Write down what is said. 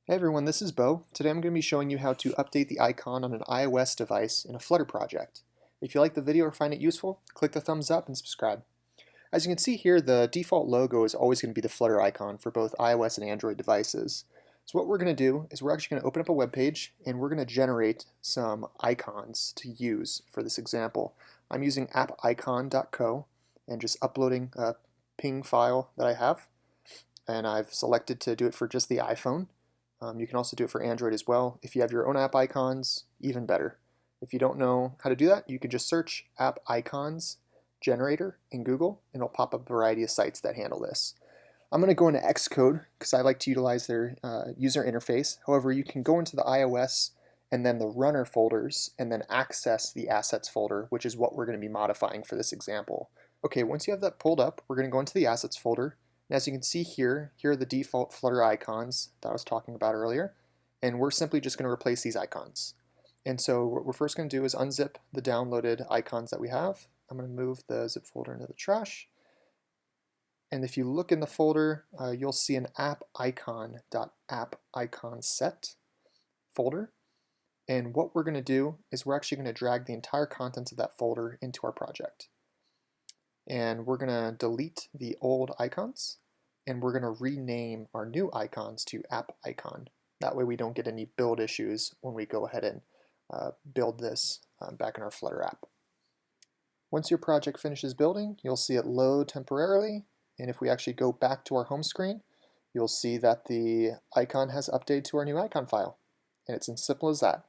Hey everyone, this is Bo. Today I'm going to be showing you how to update the icon on an iOS device in a Flutter project. If you like the video or find it useful, click the thumbs up and subscribe. As you can see here, the default logo is always going to be the Flutter icon for both iOS and Android devices. So what we're going to do is we're actually going to open up a web page and we're going to generate some icons to use for this example. I'm using appicon.co and just uploading a ping file that I have, and I've selected to do it for just the iPhone. You can also do it for Android as well. If you have your own app icons, even better. If you don't know how to do that, you can just search app icons generator in Google and it'll pop up a variety of sites that handle this. I'm going to go into Xcode because I like to utilize their user interface. However, you can go into the iOS and then the runner folders and then access the assets folder, which is what we're going to be modifying for this example. Okay, once you have that pulled up, we're going to go into the assets folder. And as you can see here, here are the default Flutter icons that I was talking about earlier, and we're simply just going to replace these icons. And so what we're first going to do is unzip the downloaded icons that we have. I'm going to move the zip folder into the trash. And if you look in the folder, you'll see an appicon.appiconset folder. And what we're going to do is we're actually going to drag the entire contents of that folder into our project. And we're going to delete the old icons, and we're going to rename our new icons to app icon. That way we don't get any build issues when we go ahead and build this back in our Flutter app. Once your project finishes building, you'll see it load temporarily, and if we actually go back to our home screen, you'll see that the icon has updated to our new icon file. And it's as simple as that.